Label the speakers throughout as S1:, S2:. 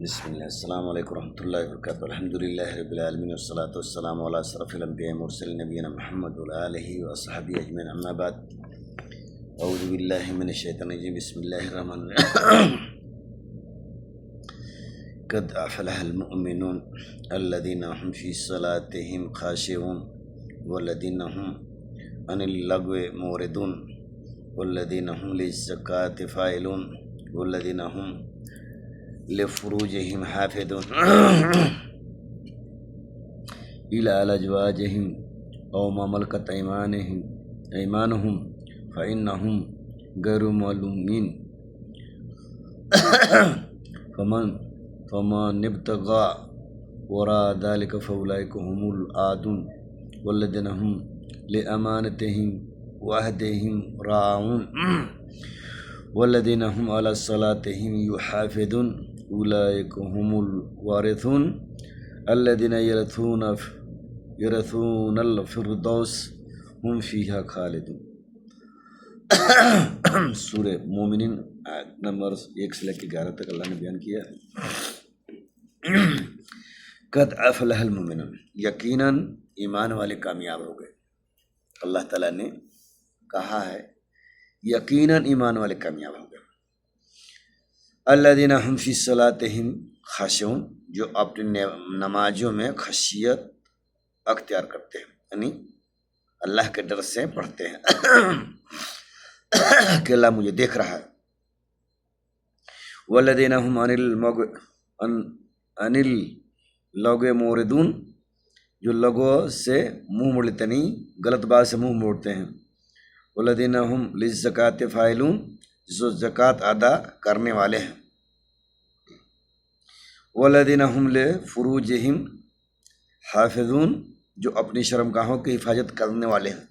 S1: بسم الله السلام عليكم ورحمة الله وبركاته. الحمد لله رب العالمين والصلاة والسلام على أشرف الأنبياء والمرسلين نبينا محمد وعلى آله وصحبه أجمعين. أما بعد، أعوذ بالله من الشيطان الرجيم. بسم الله الرحمن الرحيم. قد أفلح المؤمنون الذين هم في صلاتهم خاشعون والذين هم عن اللغو معرضون والذين هم للزكاة فاعلون والذين هم لفروجهم حافظون إلى أزواجهم أو ما ملكت أيمانهم فإنهم غير ملومين فمن ابتغى وراء ذلك فأولئك هم العادون والذين هم لأمانتهم وعهدهم راعون والذين هم على صلاتهم يحافظون أولئك هم الوارثون الذين يرثون الفردوس هم فيها خالدون. سورہ مومنین نمبر 1 سے لے کے 11 تک اللہ نے بیان کیا. قد افلح المؤمنون، یقیناً ایمان والے کامیاب ہو گئے. اللہ تعالیٰ نے کہا ہے یقیناً ایمان والے کامیاب ہو گئے. الذین هم فی صلاتہم خاشعون، جو اپنی نمازوں میں خشیت اختیار کرتے ہیں، یعنی اللہ کے ڈر سے پڑھتے ہیں کہ اللہ مجھے دیکھ رہا ہے. والذین هم عن اللغو معرضون، جو لغو سے منہ موڑتے نہیں، غلط بات سے منہ موڑتے ہیں. والذین هم للزکاۃ فاعلون، جو زکوٰۃ ادا کرنے والے ہیں. والذین هم لفروجہم حافظون، جو اپنی شرمگاہوں کی حفاظت کرنے والے ہیں.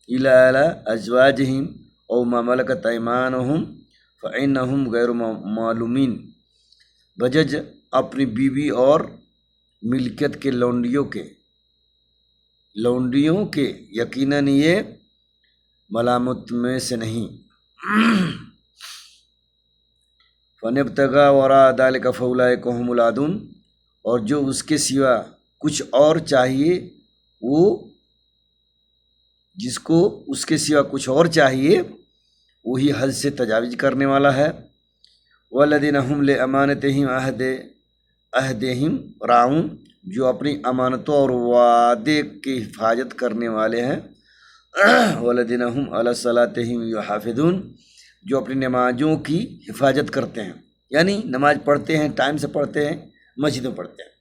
S1: الی ازواجہم او ما ملکت ایمانہم فإنہم غیر معلومین، بجج اپنی بیوی اور ملکیت کے لونڈیوں کے یقیناً یہ ملامت میں سے نہیں. فَنِبْتَغَىٰ وَرَاءَ ذَلِكَ فَأُولَٰئِكَ هُمُ الْعَادُونَ، اور جو اس کے سوا کچھ اور چاہیے، وہ جس کو اس کے سوا کچھ اور چاہیے وہی حد سے تجاوز کرنے والا ہے. وَالَّذِينَ هُمْ لِأَمَانَتِهِمْ عَهْدِهِمْ رَاعُونَ، جو اپنی امانتوں اور وعدے کی حفاظت کرنے والے ہیں. والذین هم علی صلاتہم یحافظون، جو اپنی نمازوں کی حفاظت کرتے ہیں، یعنی نماز پڑھتے ہیں، ٹائم سے پڑھتے ہیں، مسجد میں پڑھتے ہیں.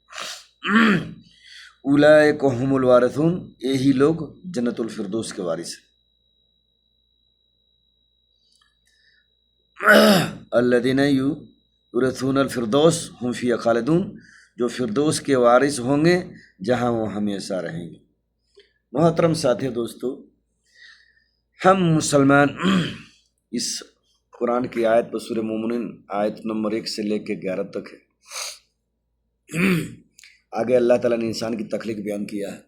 S1: اولئک هم الوارثون، یہی لوگ جنت الفردوس کے وارث ہیں. الذین یورثون الفردوس هم فیہا خالدون، جو فردوس کے وارث ہوں گے جہاں وہ ہمیشہ رہیں گے. محترم ساتھی دوستو، ہم مسلمان اس قرآن کی آیت پر سورہ مومنین آیت نمبر 1 سے لے کے 11 تک ہے. آگے اللہ تعالیٰ نے انسان کی تخلیق بیان کیا ہے.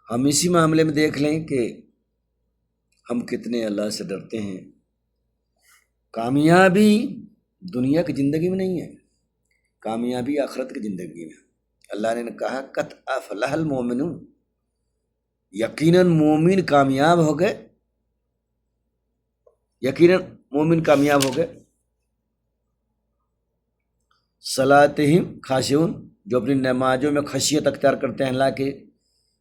S1: ہم اسی معاملے میں دیکھ لیں کہ ہم کتنے اللہ سے ڈرتے ہیں. کامیابی دنیا کی زندگی میں نہیں ہے، کامیابی آخرت کی زندگی میں. اللہ نے کہا قد افلح المؤمنون، یقیناً مومن کامیاب ہو گئے، یقیناً مومن کامیاب ہو گئے. صلاتہم خاشعون، جو اپنی نمازوں میں خشیت اختیار کرتے ہیں،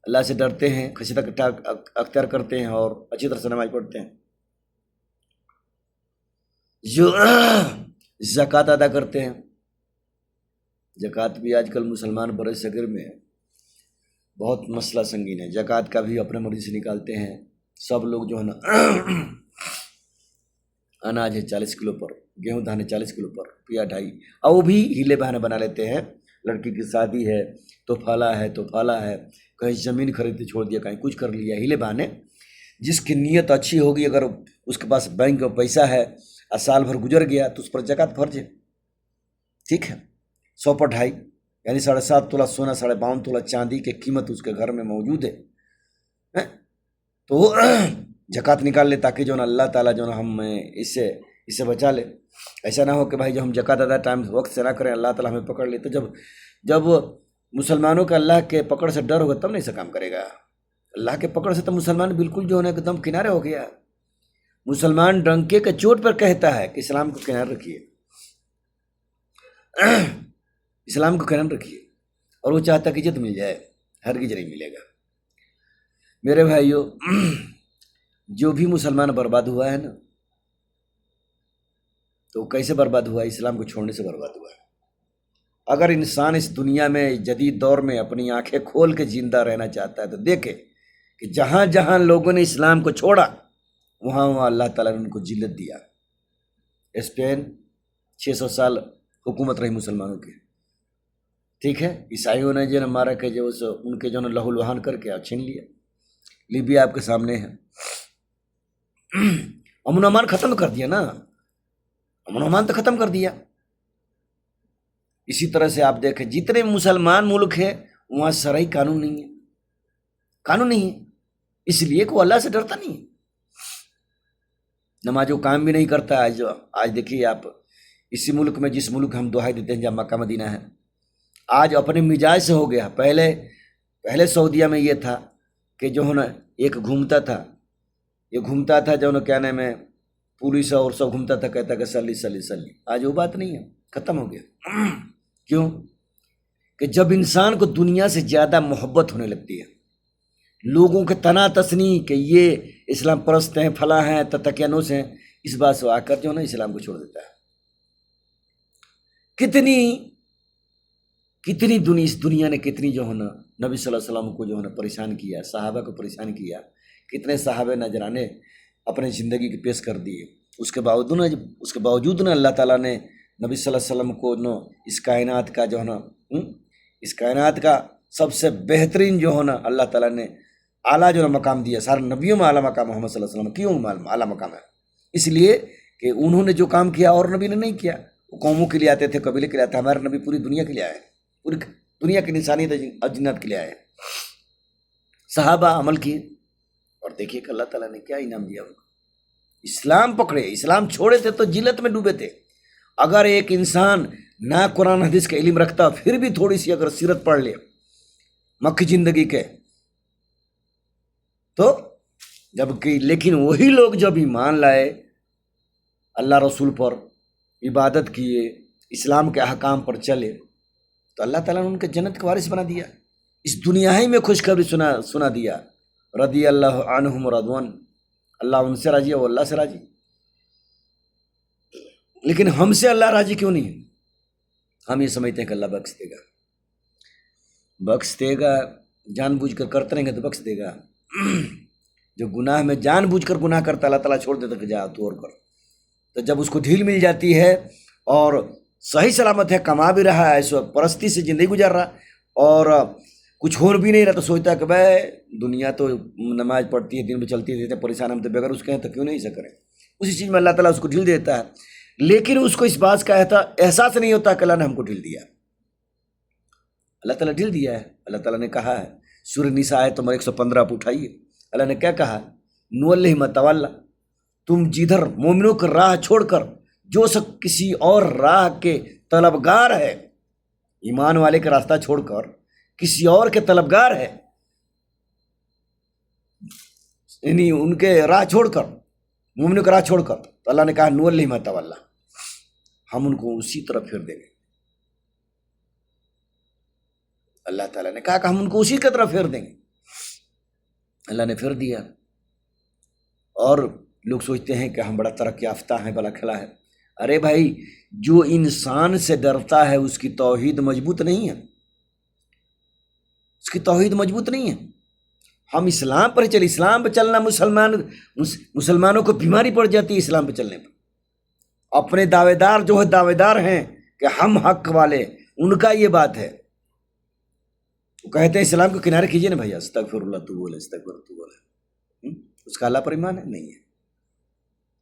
S1: اللہ سے ڈرتے ہیں، خشیت اختیار کرتے ہیں اور اچھی طرح سے نماز پڑھتے ہیں. جو زکوٰۃ ادا کرتے ہیں. زکوٰۃ بھی آج کل مسلمان برِ صغیر میں بہت مسئلہ سنگین ہے. زکوٰۃ کا بھی اپنے مرضی سے نکالتے ہیں. سب لوگ جو ہے نا، اناج ہے 40 کلو پر، گیہوں دھانے 40 کلو پر، روپیہ 2.5، اور وہ بھی ہیلے بہانے بنا لیتے ہیں. لڑکی کی شادی ہے تو پھالا ہے، کہیں زمین خریدتے چھوڑ دیا، کہیں کچھ کر لیا، ہیلے بہانے. جس کی نیت اچھی ہوگی، اگر اس کے پاس بینک میں پیسہ ہے اور سال بھر گزر گیا تو اس پر زکوٰۃ فرض ہے. ٹھیک ہے، 100 پر 2.5، یعنی 7.5 تولہ سونا، 52 تولہ چاندی کی قیمت اس کے گھر میں موجود ہے. تو زکوٰۃ نکال لے تاکہ جو نا اللہ تعالیٰ جو نا ہم اس سے بچا لے. ایسا نہ ہو کہ بھائی جو ہم زکوٰۃ ادا ٹائم وقت سے نہ کریں اللہ تعالیٰ ہمیں پکڑ لے. تو جب مسلمانوں کا اللہ کے پکڑ سے ڈر ہوگا تب نہیں ایسا کام کرے گا. اللہ کے پکڑ سے تو مسلمان بالکل جو ہے نا ایک دم کنارے ہو گیا. مسلمان ڈنکے کے چوٹ پر کہتا ہے کہ اسلام کو کنارے رکھیے، اسلام کو کنارے رکھیے، اور وہ چاہتا کہ عزت مل جائے. ہرگز نہیں ملے گا. میرے بھائیو، جو بھی مسلمان برباد ہوا ہے نا تو کیسے برباد ہوا ہے؟ اسلام کو چھوڑنے سے برباد ہوا ہے. اگر انسان اس دنیا میں جدید دور میں اپنی آنکھیں کھول کے زندہ رہنا چاہتا ہے تو دیکھے کہ جہاں جہاں لوگوں نے اسلام کو چھوڑا وہاں وہاں اللہ تعالیٰ نے ان کو ذلت دیا. اسپین 600 سال حکومت رہی مسلمانوں کی، ٹھیک ہے. عیسائیوں نے جو مارا کہ جو ان کے جو لہو لہان کر کے چھین لیا. لیبیا آپ کے سامنے ہے. امن و امان ختم کر دیا نا، امن و امان تو ختم کر دیا. اسی طرح سے آپ دیکھیں جتنے مسلمان ملک ہیں وہاں شرعی قانون نہیں ہے، قانون نہیں ہے، اس لیے کہ وہ اللہ سے ڈرتا نہیں ہے. نماز و کام بھی نہیں کرتا. آج دیکھیے آپ اسی ملک میں، جس ملک ہم دعائی دیتے ہیں جہاں مکہ مدینہ ہے، آج اپنے مزاج سے ہو گیا. پہلے سعودیہ میں یہ تھا کہ جو ہے نا ایک گھومتا تھا جو نا کیا نام ہے، پولیس اور سب گھومتا تھا، کہتا کہ سلی سلی سلی. آج وہ بات نہیں ہے، ختم ہو گیا. کیوں؟ کہ جب انسان کو دنیا سے زیادہ محبت ہونے لگتی ہے، لوگوں کے تنا تسنی کہ یہ اسلام پرست ہیں، فلاں ہیں، تتقیانوس ہیں، اس بات سے آ کر جو نا اسلام کو چھوڑ دیتا ہے. کتنی اس دنیا نے کتنی جو ہے نا نبی صلی اللہ علیہ وسلم کو جو ہے نا پریشان کیا، صحابہ کو پریشان کیا. کتنے صحابہ نذرانے اپنے زندگی کی پیش کر دیے. اس کے باوجود نا اللہ تعالیٰ نے نبی صلی اللہ علیہ وسلم کو نا اس کائنات کا جو ہے نا اس کائنات کا سب سے بہترین جو ہے نا اللہ تعالیٰ نے اعلیٰ جو ہے مقام دیا. سارے نبیوں میں اعلیٰ مقام محمد صلی اللہ علیہ وسلم. کیوں اعلیٰ مقام ہے؟ اس لیے کہ انہوں نے جو کام کیا اور نبی نے نہیں کیا. وہ قوموں کے لیے آتے تھے، قبیلے کے لیے آتے. ہمارے نبی پوری دنیا کے لیے آئے، پوری دنیا کی انسانیت اور جنات کے لیے آئے. صحابہ عمل کیے اور دیکھیے کہ اللہ تعالیٰ نے کیا انعام دیا ان کو. اسلام پکڑے، اسلام چھوڑے تھے تو ذلت میں ڈوبے تھے. اگر ایک انسان نہ قرآن حدیث کا علم رکھتا، پھر بھی تھوڑی سی اگر سیرت پڑھ لے مکی زندگی کے تو لیکن وہی لوگ جب ایمان لائے، اللہ رسول پر عبادت کیے، اسلام کے احکام پر چلے، تو اللہ تعالیٰ نے ان کے جنت کا وارث بنا دیا. اس دنیا ہی میں خوشخبری سنا دیا. رضی اللہ عنہم رضوان، اللہ ان سے راضی ہے، وہ اللہ سے راضی. لیکن ہم سے اللہ راضی کیوں نہیں ہے؟ ہم یہ سمجھتے ہیں کہ اللہ بخش دے گا، جان بوجھ کر کرتے رہیں گے تو بخش دے گا. جو گناہ میں جان بوجھ کر گناہ کرتا اللہ تعالیٰ چھوڑ دیتا کہ جا تو اور کر. تو جب اس کو ڈھیل مل جاتی ہے اور صحیح سلامت ہے، کما بھی رہا ہے، ایسو پرستی سے زندگی گزار رہا اور کچھ ہو بھی نہیں رہا، تو سوچتا ہے کہ بھائی دنیا تو نماز پڑھتی ہے، دن میں چلتی ہے، پریشان ہم تو بغیر اس کے ہیں تو کیوں نہیں ایسا کریں. اسی چیز میں اللہ تعالیٰ اس کو ڈھیل دیتا ہے. لیکن اس کو اس بات کا احساس نہیں ہوتا کہ اللہ نے ہم کو ڈھیل دیا. اللہ تعالیٰ ڈھیل دیا ہے. اللہ تعالیٰ نے کہا ہے سورہ نساء آیت نمبر 115 آپ اٹھائیے. اللہ نے کیا کہا؟ نوَلِّهِ مَا تَوَلَّىٰ، تم جدھر مومنوں کی راہ چھوڑ کر جو سب کسی اور راہ کے طلبگار ہے، ایمان والے کا راستہ چھوڑ کر کسی اور کے طلبگار ہے، یعنی ان کے راہ چھوڑ کر، مومنوں کا راہ چھوڑ کر، تو اللہ نے کہا نوَلِّهِ مَا تَوَلَّىٰ، ہم ان کو اسی طرف پھیر دیں گے. اللہ تعالیٰ نے کہا کہ ہم ان کو اسی کی طرف پھیر دیں گے. اللہ نے پھیر دیا. اور لوگ سوچتے ہیں کہ ہم بڑا ترقی یافتہ ہیں، بڑا کھلا ہے. ارے بھائی، جو انسان سے ڈرتا ہے اس کی توحید مضبوط نہیں ہے، اس کی توحید مضبوط نہیں ہے. ہم اسلام پر چلے، اسلام پہ چلنا مسلمانوں کو بیماری پڑ جاتی ہے. اسلام پہ چلنے پر اپنے دعوے دار جو ہے دعوے دار ہیں کہ ہم حق والے، ان کا یہ بات ہے. وہ کہتے ہیں اسلام کو کنارے کیجیے نا بھائی، استغفر اللہ تو بولے، استغفر تو بولے. اس کا اللہ پر ایمان ہے؟ نہیں ہے.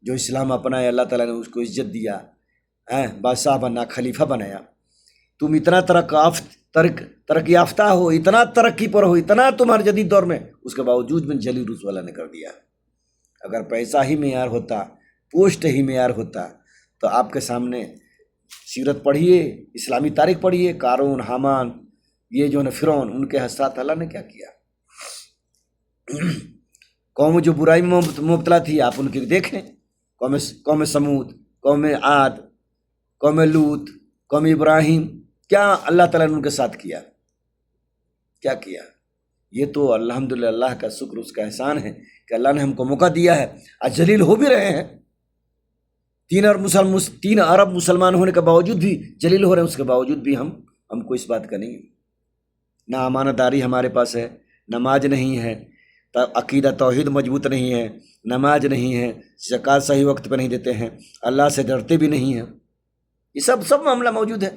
S1: جو اسلام اپنا ہے، اللہ تعالیٰ نے اس کو عزت دیا، بادشاہ بنا، خلیفہ بنایا. تم اتنا ترقی یافتہ ہو، اتنا ترقی پر ہو، اتنا تمہارے جدید دور میں، اس کے باوجود میں جلی رسول اللہ نے کر دیا. اگر پیسہ ہی معیار ہوتا، پوسٹ ہی معیار ہوتا تو آپ کے سامنے سیرت پڑھیے، اسلامی تاریخ پڑھیے، قارون، حامان، یہ جو ہے فرعون، ان کے ساتھ اللہ نے کیا کیا۔ قوم جو برائی میں مبتلا تھی آپ ان کی دیکھیں، قوم سمود، قوم عاد، قوم لوط، قوم ابراہیم، کیا اللہ تعالیٰ نے ان کے ساتھ کیا، کیا کیا۔ یہ تو الحمدللہ اللہ کا شکر، اس کا احسان ہے کہ اللہ نے ہم کو موقع دیا ہے، آج جلیل ہو بھی رہے ہیں۔ 3 ارب مسلمان ہونے کے باوجود بھی جلیل ہو رہے ہیں، اس کے باوجود بھی ہم کو اس بات کا نہیں ہے، نہ امانت داری ہمارے پاس ہے، نماز نہیں ہے، عقیدہ توحید مضبوط نہیں ہے، نماز نہیں ہے، زکوٰۃ صحیح وقت پہ نہیں دیتے ہیں، اللہ سے ڈرتے بھی نہیں ہیں، یہ سب معاملہ موجود ہے،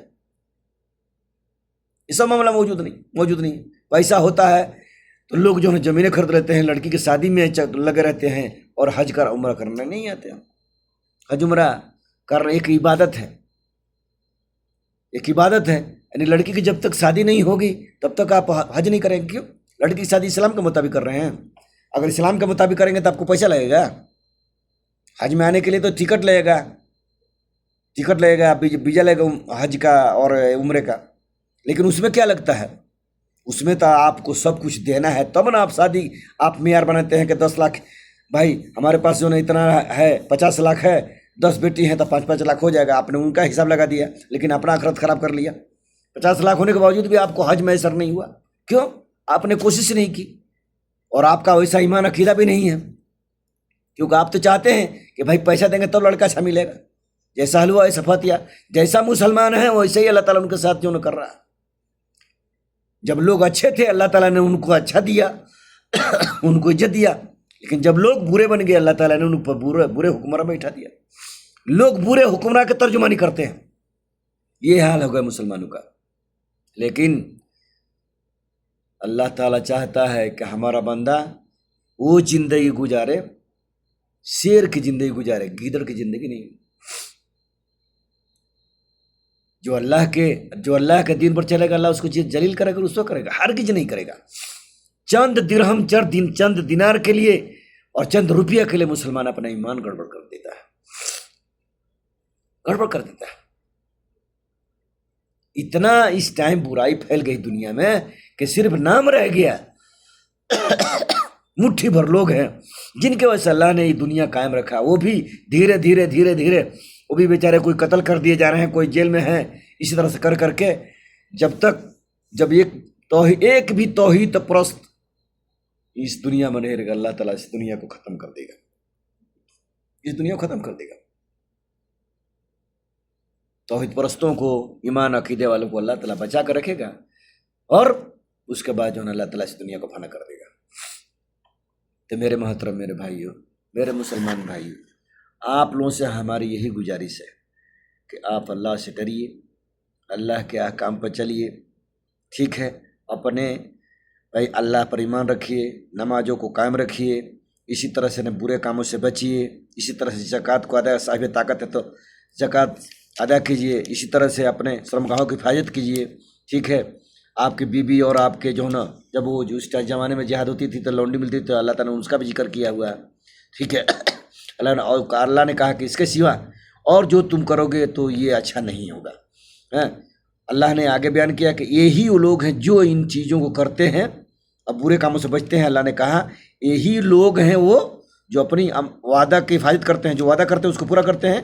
S1: یہ سب معاملہ موجود نہیں۔ پیسہ ہوتا ہے تو لوگ جو ہے زمینیں خرید لیتے ہیں، لڑکی کی شادی میں لگے رہتے ہیں، اور حج کر عمرہ کرنا نہیں آتے ہیں۔ حج عمرہ کرنا ایک عبادت ہے، ایک عبادت ہے، یعنی لڑکی کی جب تک شادی نہیں ہوگی تب تک آپ حج نہیں کریں گے۔ کیوں؟ لڑکی کی شادی اسلام کے مطابق کر رہے ہیں، اگر اسلام کے مطابق کریں گے تو آپ کو پیسہ لگے گا، حج میں آنے کے لیے تو ٹکٹ لگے گا، ویزا لگے گا حج کا اور عمرے کا، لیکن اس میں کیا لگتا ہے؟ اس میں تو آپ کو سب کچھ دینا ہے، تب نا آپ شادی آپ معیار بناتے ہیں کہ 10 لاکھ، بھائی ہمارے پاس جو نا اتنا ہے 50 لاکھ ہے، 10 بیٹی ہیں تو 5-5 لاکھ ہو جائے گا، آپ نے ان کا حساب لگا دیا، لیکن اپنا آخرت خراب کر لیا۔ 50 لاکھ ہونے کے باوجود بھی آپ کو حج میسر نہیں ہوا، کیوں؟ آپ نے کوشش نہیں کی، اور آپ کا ویسا ایمان عقیدہ بھی نہیں ہے، کیونکہ آپ تو چاہتے ہیں کہ بھائی پیسہ دیں گے تو لڑکا اچھا ملے گا، جیسا حلوہ ایسا فاتحہ، جیسا مسلمان ہیں ویسے ہی اللہ تعالیٰ ان کے ساتھ جو نہ کر رہا ہے۔ جب لوگ اچھے تھے اللہ تعالیٰ نے ان کو اچھا دیا، ان کو عزت دیا، لیکن جب لوگ برے بن گئے اللہ تعالیٰ نے ان پر برے حکمراں بیٹھا دیا۔ لوگ برے حکمراں کے ترجمانی کرتے ہیں، یہ حال ہو گیا مسلمانوں کا۔ لیکن اللہ تعالیٰ چاہتا ہے کہ ہمارا بندہ وہ زندگی گزارے، شیر کی زندگی گزارے، گیدڑ کی زندگی نہیں، جو اللہ کے دین پر چلے گا اللہ اس کو جلیل کرے گا، رسوا کرے گا، ہرگز نہیں کرے گا۔ چند درہم، چند دینار کے لیے اور چند روپیہ کے لیے مسلمان اپنا ایمان گڑبڑ کر دیتا ہے، اتنا اس ٹائم برائی پھیل گئی دنیا میں کہ صرف نام رہ گیا، مٹھی بھر لوگ ہیں جن کے وجہ سے اللہ نے یہ دنیا قائم رکھا، وہ بھی دھیرے دھیرے وہ بھی بیچارے کوئی قتل کر دیے جا رہے ہیں، کوئی جیل میں ہیں، اسی طرح سے کر کے جب ایک بھی توحید پرست اس دنیا میں نہیں رہے گا، اللہ تعالیٰ اس دنیا کو ختم کر دے گا، اس دنیا کو ختم کر دے گا۔ توحید پرستوں کو، ایمان عقیدے والوں کو اللہ تعالیٰ بچا کر رکھے گا، اور اس کے بعد جو ہے اللہ تعالیٰ اس دنیا کو فنا کر دے گا۔ تو میرے محترم، میرے بھائیوں، میرے مسلمان بھائیوں، آپ لوگوں سے ہماری یہی گزارش ہے کہ آپ اللہ سے ڈریے، اللہ کے احکام پر چلیے، ٹھیک ہے، اپنے بھائی اللہ پر ایمان رکھیے، نمازوں کو قائم رکھیے، اسی طرح سے برے کاموں سے بچیے، اسی طرح سے زکوٰۃ کو ادا، صاحب طاقت ہے تو زکوٰۃ ادا کیجیے، اسی طرح سے اپنے شرمگاہوں کی حفاظت کیجیے، ٹھیک ہے۔ آپ کی بیوی اور آپ کے جو نا، جب وہ جو اس زمانے میں جہاد ہوتی تھی تو لونڈی ملتی تھی، تو اللہ تعالیٰ نے اس کا بھی ذکر کیا ہوا ہے، ٹھیک ہے۔ اللہ نے کہا کہ اس کے سوا اور جو تم کرو گے تو یہ اچھا نہیں ہوگا۔ اللہ نے آگے بیان کیا کہ یہی وہ لوگ ہیں جو ان چیزوں کو کرتے ہیں، اب برے کاموں سے بچتے ہیں۔ اللہ نے کہا یہی لوگ ہیں وہ جو اپنی وعدہ کی حفاظت کرتے ہیں، جو وعدہ کرتے ہیں اس کو پورا کرتے ہیں،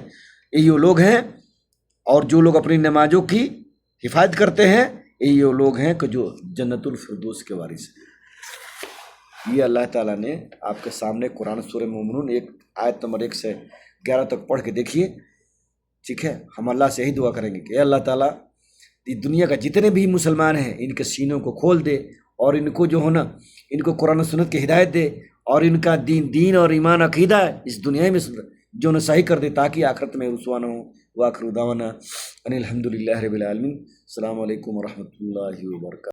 S1: یہی وہ لوگ ہیں۔ اور جو لوگ اپنی نمازوں کی حفاظت کرتے ہیں، یہی وہ لوگ ہیں کہ جو جنت الفردوس کے وارث ہیں۔ یہ اللہ تعالیٰ نے آپ کے سامنے قرآن سورہ مومنون آیت نمبر 1 سے 11 تک پڑھ کے دیکھیے، ٹھیک ہے۔ ہم اللہ سے یہی دعا کریں گے کہ اے اللہ تعالیٰ دنیا کا جتنے بھی مسلمان ہیں ان کے سینوں کو کھول دے، اور ان کو جو ہونا، ان کو قرآن و سنت کی ہدایت دے، اور ان کا دین اور ایمان عقیدہ اس دنیا میں جو نہ صحیح کر دے، تاکہ آخرت میں رسوا نہ ہو۔ وآخر دعوانا ان الحمد للہ رب العالمین۔ السلام علیکم ورحمۃ اللہ وبرکاتہ۔